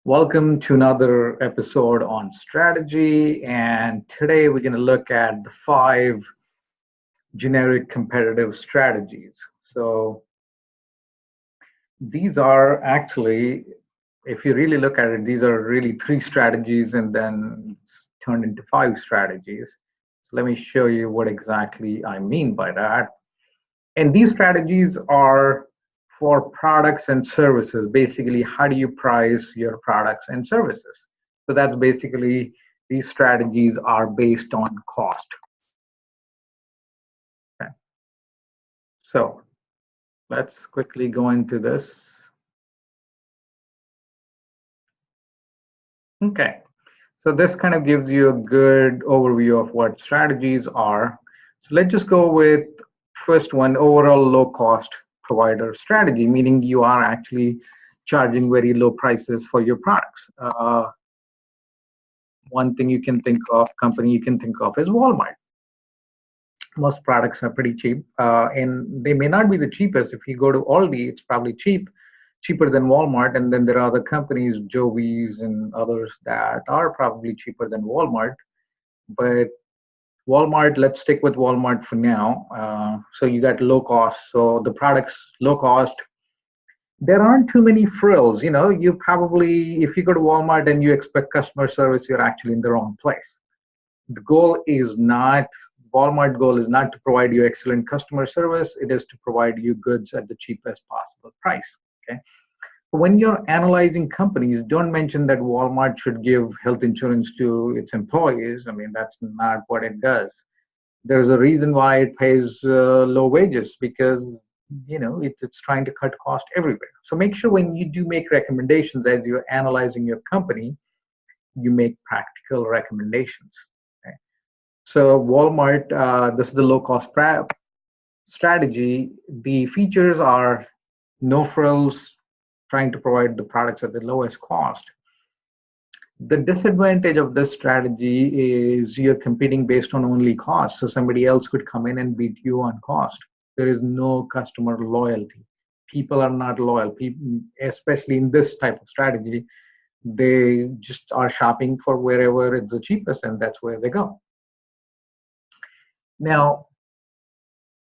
Welcome to another episode on strategy. And today we're going to look at the 5 generic competitive strategies. So these are actually, if you really look at it, these are really 3 strategies and then it's turned into 5 strategies. So let me show you what exactly I mean by that. And these strategies are for products and services. Basically, how do you price your products and services? So that's basically, these strategies are based on cost. Okay. So let's quickly go into this. Okay. So this kind of gives you a good overview of what strategies are. So let's just go with first one, overall low cost provider strategy, meaning you are actually charging very low prices for your products. One thing you can think of, company you can think of is Walmart. Most products are pretty cheap, and they may not be the cheapest. If you go to Aldi, it's probably cheaper than Walmart, and then there are other companies, Joey's and others, that are probably cheaper than Walmart. But Walmart, let's stick with Walmart for now. So you got low cost. So the product's low cost. There aren't too many frills. You probably, if you go to Walmart and you expect customer service, you're actually in the wrong place. The goal is not, Walmart goal is not to provide you excellent customer service. It is to provide you goods at the cheapest possible price. Okay. When you're analyzing companies, don't mention that Walmart should give health insurance to its employees. I mean, that's not what it does. There's a reason why it pays low wages, because it's trying to cut cost everywhere. So make sure when you do make recommendations as you're analyzing your company, you make practical recommendations. Okay? So Walmart, this is the low cost strategy. The features are no frills, trying to provide the products at the lowest cost. The disadvantage of this strategy is you're competing based on only cost. So somebody else could come in and beat you on cost. There is no customer loyalty. People are not loyal. People, especially in this type of strategy, they just are shopping for wherever it's the cheapest, and that's where they go. Now,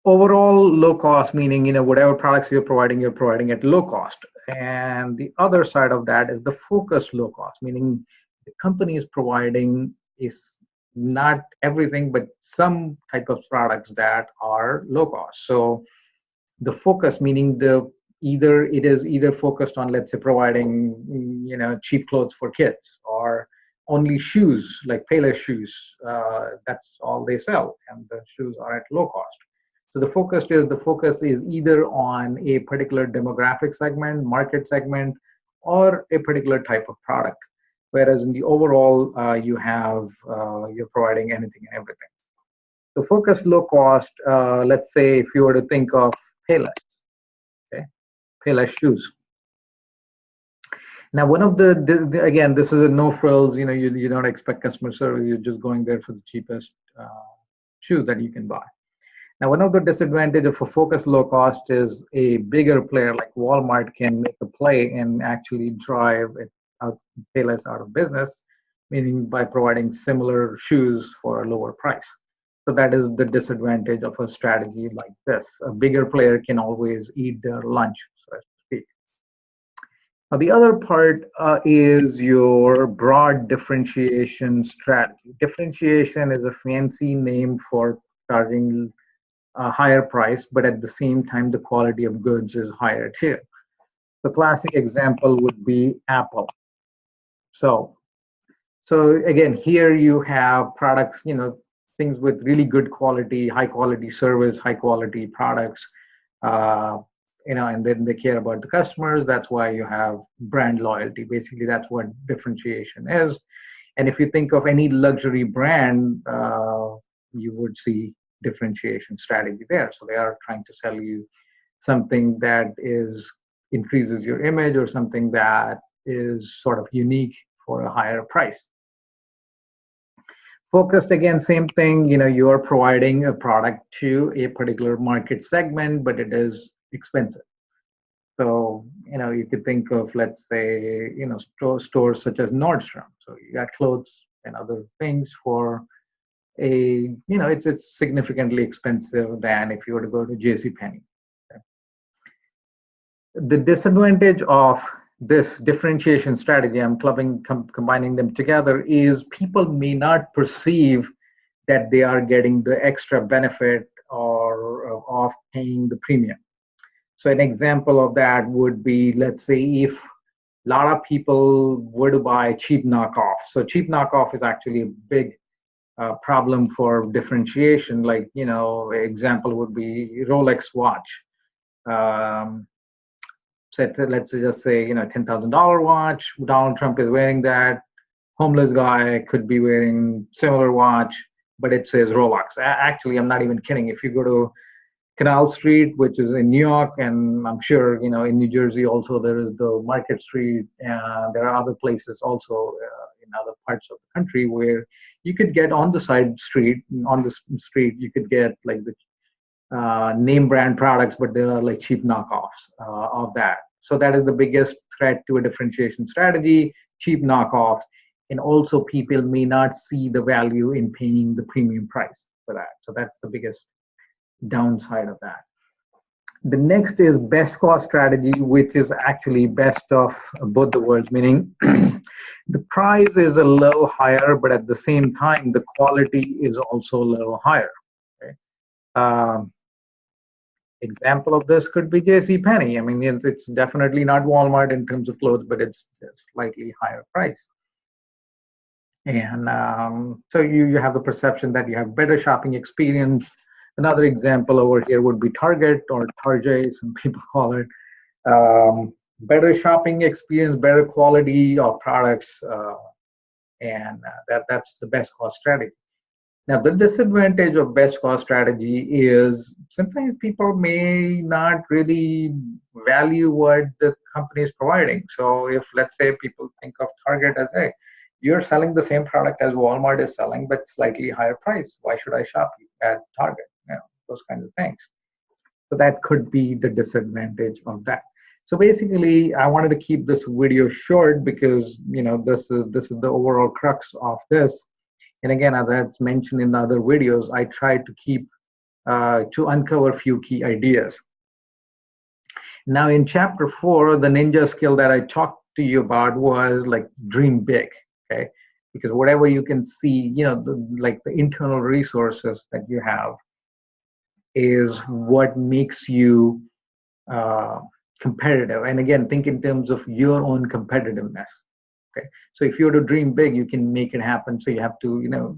overall low cost, meaning whatever products you're providing at low cost. And the other side of that is the focused low cost, meaning the company is providing is not everything, but some type of products that are low cost. So the focus, meaning it is either focused on, let's say, providing cheap clothes for kids, or only shoes, like Payless shoes. That's all they sell, and the shoes are at low cost. So the focus is either on a particular demographic segment, market segment, or a particular type of product. Whereas in the overall, you're providing anything and everything. The focus low cost, let's say if you were to think of Payless, okay, Payless shoes. Now, one of again, this is a no frills. You don't expect customer service. You're just going there for the cheapest shoes that you can buy. Now, one of the disadvantages of a focused low cost is a bigger player like Walmart can make a play and actually drive Payless out of business, meaning by providing similar shoes for a lower price. So that is the disadvantage of a strategy like this. A bigger player can always eat their lunch, so to speak. Now, the other part is your broad differentiation strategy. Differentiation is a fancy name for charging a higher price, but at the same time, the quality of goods is higher too. The classic example would be Apple. So again, here you have products, things with really good quality, high quality service, high quality products, and then they care about the customers. That's why you have brand loyalty. Basically, that's what differentiation is. And if you think of any luxury brand, you would see differentiation strategy there. So they are trying to sell you something that increases your image, or something that is sort of unique for a higher price. Focused, again, same thing. You are providing a product to a particular market segment, but it is expensive. So, you could think of, let's say, stores such as Nordstrom. So you got clothes and other things for it's significantly expensive than if you were to go to JCPenney. Okay. The disadvantage of this differentiation strategy, I'm combining them together, is people may not perceive that they are getting the extra benefit or of paying the premium. So an example of that would be, let's say, if a lot of people were to buy cheap knockoff. So cheap knockoff is actually a big problem for differentiation. Like, example would be Rolex watch. So let's just say, $10,000 watch. Donald Trump is wearing that. Homeless guy could be wearing similar watch, but it says Rolex. Actually, I'm not even kidding. If you go to Canal Street, which is in New York, and I'm sure, in New Jersey also, there is the Market Street. There are other places also in other parts of the country where you could get on the street, you could get like the name brand products, but there are like cheap knockoffs of that. So that is the biggest threat to a differentiation strategy, cheap knockoffs. And also people may not see the value in paying the premium price for that. So that's the biggest downside of that. The next is best cost strategy, which is actually best of both the worlds, meaning the price is a little higher, but at the same time, the quality is also a little higher. Okay? Example of this could be JCPenney. I mean, it's definitely not Walmart in terms of clothes, but it's slightly higher price. And so you have the perception that you have better shopping experience. Another example over here would be Target, or Target, some people call it. Better shopping experience, better quality of products, and that's the best cost strategy. Now, the disadvantage of best cost strategy is sometimes people may not really value what the company is providing. So if, let's say, people think of Target as, hey, you're selling the same product as Walmart is selling, but slightly higher price. Why should I shop at Target? Those kinds of things. So that could be the disadvantage of that. So basically, I wanted to keep this video short because this is the overall crux of this. And again, as I had mentioned in the other videos, I tried to keep to uncover a few key ideas. Now in chapter 4, the ninja skill that I talked to you about was like dream big, okay? Because whatever you can see, the internal resources that you have is what makes you competitive. And again, think in terms of your own competitiveness. Okay, so if you were to dream big, you can make it happen. So you have to,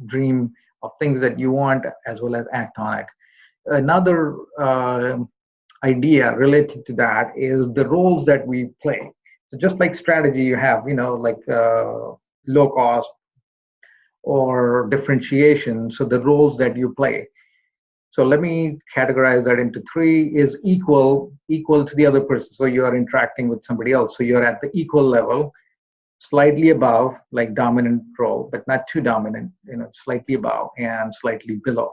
dream of things that you want as well as act on it. Another idea related to that is the roles that we play. So just like strategy, you have, like low cost or differentiation. So the roles that you play. So let me categorize that into 3 is equal to the other person. So you are interacting with somebody else. So you're at the equal level, slightly above, like dominant role, but not too dominant, slightly above and slightly below.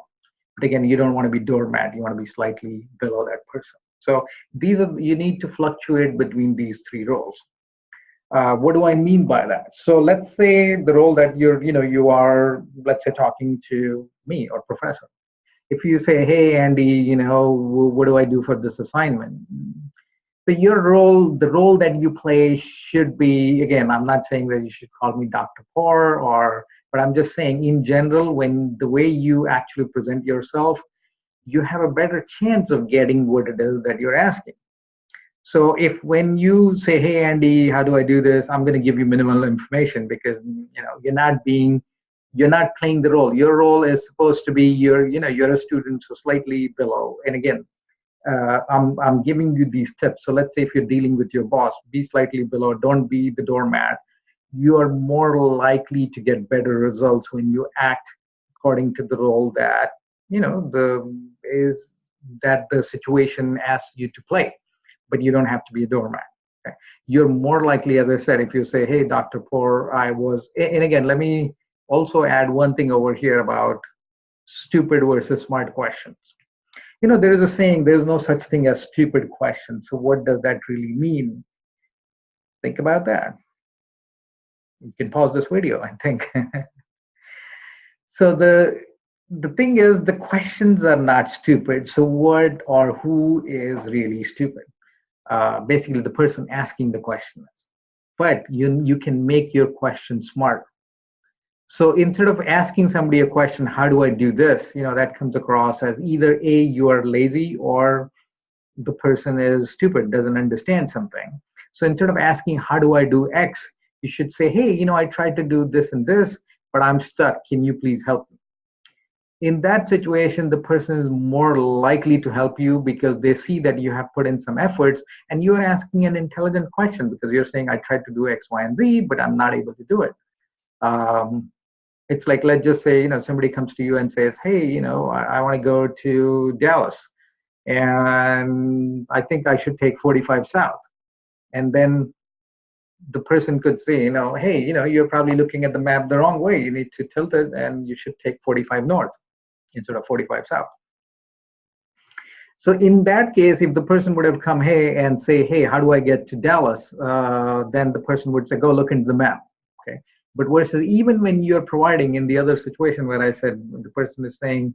But again, you don't want to be doormat. You want to be slightly below that person. So you need to fluctuate between these 3 roles. What do I mean by that? So let's say the role that you are, let's say, talking to me or professor. If you say, hey, Andy, what do I do for this assignment? So your role, the role that you play should be, again, I'm not saying that you should call me Dr. Por, but I'm just saying in general, when the way you actually present yourself, you have a better chance of getting what it is that you're asking. So if when you say, hey, Andy, how do I do this? I'm going to give you minimal information because, you're not playing the role. Your role is supposed to be you're a student, so slightly below. And again, I'm giving you these tips. So let's say if you're dealing with your boss, be slightly below. Don't be the doormat. You are more likely to get better results when you act according to the role that the situation asks you to play. But you don't have to be a doormat. Okay? You're more likely, as I said, if you say, hey, Dr. Por, and again, let me also add one thing over here about stupid versus smart questions. there is a saying, there's no such thing as stupid questions. So what does that really mean? Think about that. You can pause this video and think. So the thing is, the questions are not stupid. So what or who is really stupid? Basically, the person asking the question is. But you can make your question smart. So instead of asking somebody a question, how do I do this? That comes across as either A, you are lazy, or the person is stupid, doesn't understand something. So instead of asking, how do I do X? You should say, hey, I tried to do this and this, but I'm stuck. Can you please help me? In that situation, the person is more likely to help you because they see that you have put in some efforts, and you're asking an intelligent question because you're saying, I tried to do X, Y, and Z, but I'm not able to do it. It's like, let's just say, somebody comes to you and says, hey, I want to go to Dallas, and I think I should take 45 South. And then the person could say, hey, you're probably looking at the map the wrong way. You need to tilt it, and you should take 45 North instead of 45 South. So in that case, if the person would have come, and say, hey, how do I get to Dallas? Then the person would say, go look into the map. Okay. But versus even when you're providing in the other situation where I said the person is saying,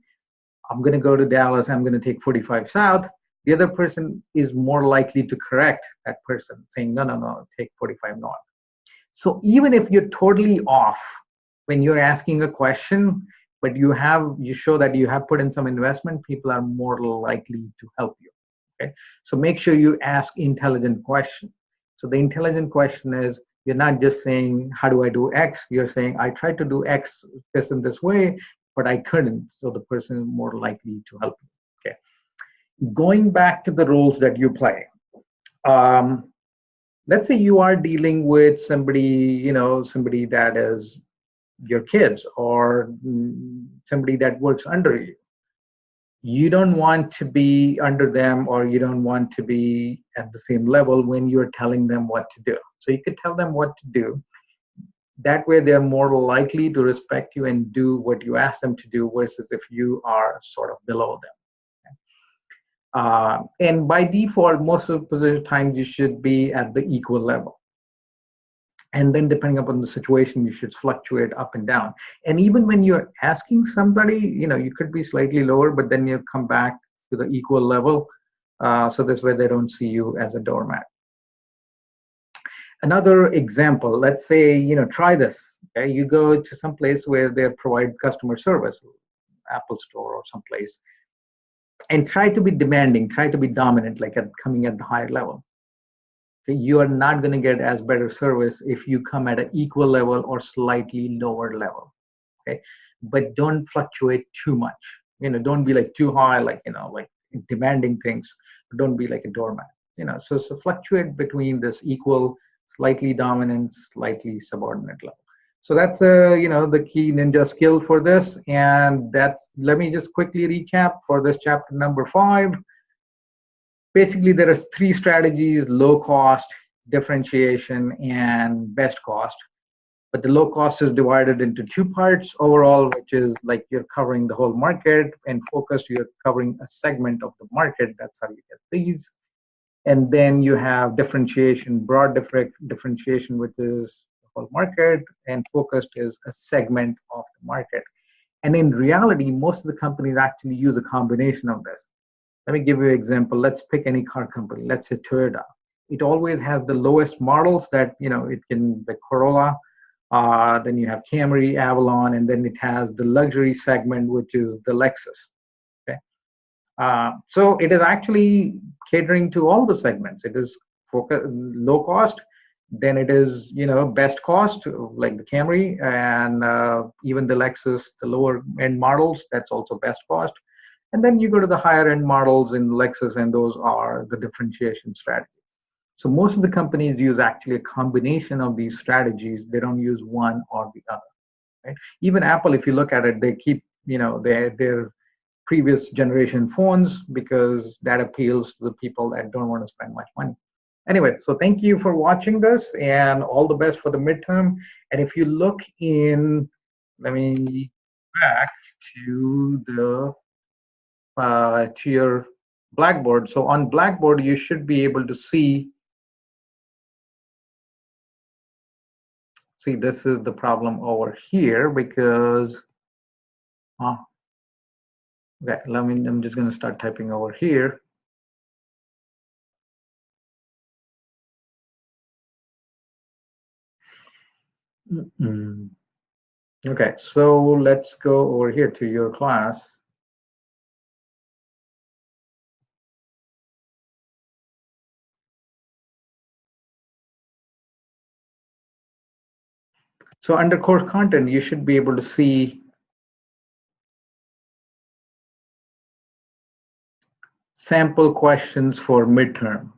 I'm going to go to Dallas, I'm going to take 45 South, the other person is more likely to correct that person, saying, no, take 45 North. So even if you're totally off when you're asking a question, but you show that you have put in some investment, people are more likely to help you. Okay, so make sure you ask intelligent questions. So the intelligent question is, you're not just saying, how do I do X? You're saying, I tried to do X this and this way, but I couldn't. So the person is more likely to help you. Okay, going back to the roles that you play. Let's say you are dealing with somebody, somebody that is your kids, or somebody that works under you. You don't want to be under them, or you don't want to be at the same level when you're telling them what to do. So you could tell them what to do. That way they're more likely to respect you and do what you ask them to do, versus if you are sort of below them. And by default, most of the times you should be at the equal level. And then depending upon the situation, you should fluctuate up and down. And even when you're asking somebody, you could be slightly lower, but then you come back to the equal level. So this way they don't see you as a doormat. Another example, let's say, try this. Okay, you go to some place where they provide customer service, Apple Store or someplace, and try to be demanding, try to be dominant, like coming at the higher level. You are not going to get as better service if you come at an equal level or slightly lower level. Okay, but don't fluctuate too much. Don't be like too high, like like demanding things. Don't be like a doormat. So fluctuate between this equal, slightly dominant, slightly subordinate level. So that's the key ninja skill for this. And let me just quickly recap for this chapter number 5. Basically, there are 3 strategies: low cost, differentiation, and best cost. But the low cost is divided into 2 parts overall, which is like you're covering the whole market, and focused, you're covering a segment of the market. That's how you get these. And then you have differentiation, broad differentiation, which is the whole market, and focused is a segment of the market. And in reality, most of the companies actually use a combination of this. Let me give you an example. Let's pick any car company. Let's say Toyota. It always has the lowest models that, it can, the Corolla, then you have Camry, Avalon, and then it has the luxury segment, which is the Lexus. Okay. So it is actually catering to all the segments. It is low cost, then it is, best cost, like the Camry, and even the Lexus, the lower end models, that's also best cost. And then you go to the higher end models in Lexus, and those are the differentiation strategy. So most of the companies use actually a combination of these strategies. They don't use one or the other. Right? Even Apple, if you look at it, they keep their previous generation phones because that appeals to the people that don't want to spend much money. Anyway, so thank you for watching this, and all the best for the midterm. And if you look in, let me back to the to your Blackboard. So on Blackboard, you should be able to see this is the problem over here because okay, I'm just going to start typing over here. Okay, so let's go over here to your class. So under course content, you should be able to see sample questions for midterm.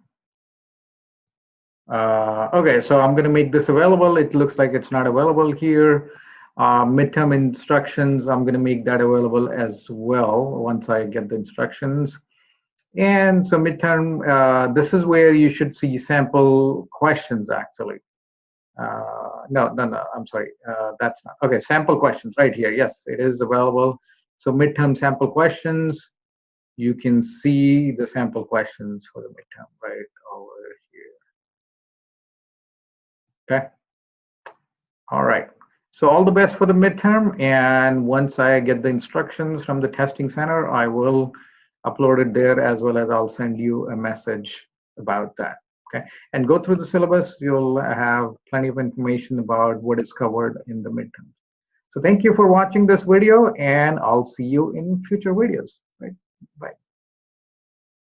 Okay, so I'm going to make this available. It looks like it's not available here. Midterm instructions, I'm going to make that available as well once I get the instructions. And so midterm, this is where you should see sample questions actually. No, I'm sorry, that's not. Okay, sample questions right here. Yes, it is available. So midterm sample questions, you can see the sample questions for the midterm right over here. Okay. All right. So all the best for the midterm. And once I get the instructions from the testing center, I will upload it there as well as I'll send you a message about that. Okay. And go through the syllabus. You'll have plenty of information about what is covered in the midterm. So thank you for watching this video, and I'll see you in future videos. Right. Bye.